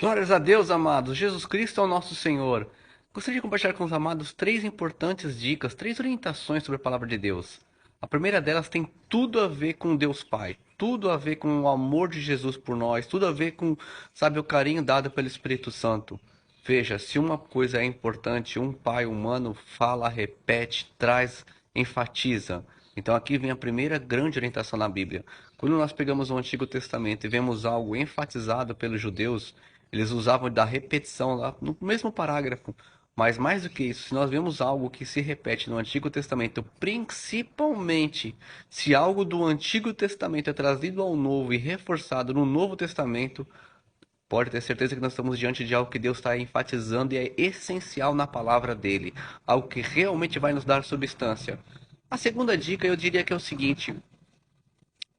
Glórias a Deus, amados. Jesus Cristo é o nosso Senhor. Gostaria de compartilhar com os amados três importantes dicas, três orientações sobre a palavra de Deus. A primeira delas tem tudo a ver com Deus Pai, tudo a ver com o amor de Jesus por nós, tudo a ver com, sabe, o carinho dado pelo Espírito Santo. Veja, se uma coisa é importante, um pai humano fala, repete, traz, enfatiza. Então aqui vem a primeira grande orientação na Bíblia. Quando nós pegamos o Antigo Testamento e vemos algo enfatizado pelos judeus, eles usavam da repetição lá no mesmo parágrafo. Mas mais do que isso, se nós vemos algo que se repete no Antigo Testamento, principalmente se algo do Antigo Testamento é trazido ao Novo e reforçado no Novo Testamento, pode ter certeza que nós estamos diante de algo que Deus está enfatizando e é essencial na palavra dele, algo que realmente vai nos dar substância. A segunda dica eu diria que é o seguinte: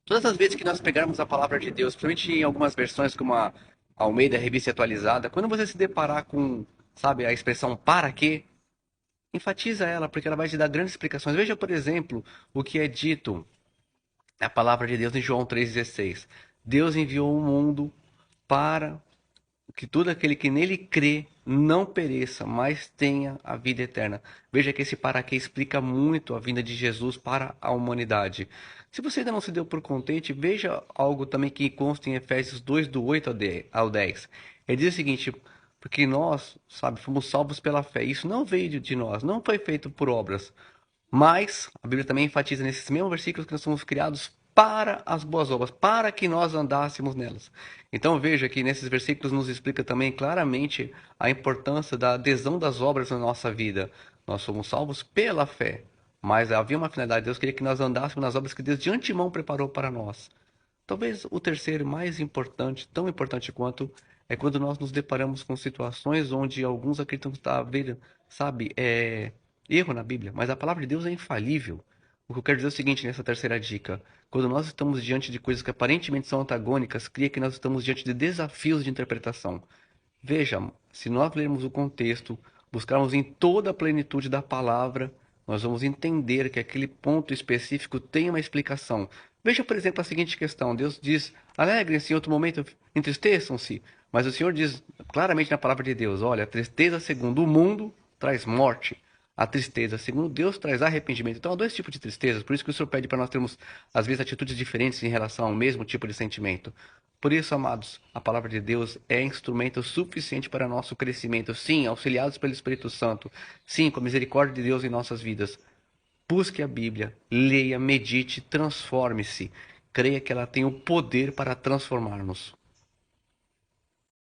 todas as vezes que nós pegarmos a palavra de Deus, principalmente em algumas versões como a Almeida Revista Atualizada, quando você se deparar com, sabe, a expressão para quê, enfatiza ela, porque ela vai te dar grandes explicações. Veja, por exemplo, o que é dito na palavra de Deus em João 3,16. Deus enviou o mundo para que todo aquele que nele crê não pereça, mas tenha a vida eterna. Veja que esse para quê explica muito a vinda de Jesus para a humanidade. Se você ainda não se deu por contente, veja algo também que consta em Efésios 2, do 8 ao 10. Ele diz o seguinte: porque nós, sabe, fomos salvos pela fé. Isso não veio de nós, não foi feito por obras. Mas a Bíblia também enfatiza nesses mesmos versículos que nós somos criados para as boas obras, para que nós andássemos nelas. Então veja que nesses versículos nos explica também claramente a importância da adesão das obras na nossa vida. Nós somos salvos pela fé, mas havia uma finalidade. Deus queria que nós andássemos nas obras que Deus de antemão preparou para nós. Talvez o terceiro, mais importante, tão importante quanto, é quando nós nos deparamos com situações onde alguns acreditam que está havendo, sabe, erro na Bíblia, mas a palavra de Deus é infalível. O que eu quero dizer é o seguinte nessa terceira dica: quando nós estamos diante de coisas que aparentemente são antagônicas, cria que nós estamos diante de desafios de interpretação. Veja, se nós lermos o contexto, buscarmos em toda a plenitude da palavra, nós vamos entender que aquele ponto específico tem uma explicação. Veja, por exemplo, a seguinte questão: Deus diz, alegrem-se, em outro momento entristeçam-se. Mas o Senhor diz claramente na palavra de Deus: olha, a tristeza segundo o mundo traz morte. A tristeza segundo Deus traz arrependimento. Então há dois tipos de tristezas, por isso que o Senhor pede para nós termos, às vezes, atitudes diferentes em relação ao mesmo tipo de sentimento. Por isso, amados, a palavra de Deus é instrumento suficiente para nosso crescimento. Sim, auxiliados pelo Espírito Santo. Sim, com a misericórdia de Deus em nossas vidas. Busque a Bíblia, leia, medite, transforme-se. Creia que ela tem o poder para transformar-nos.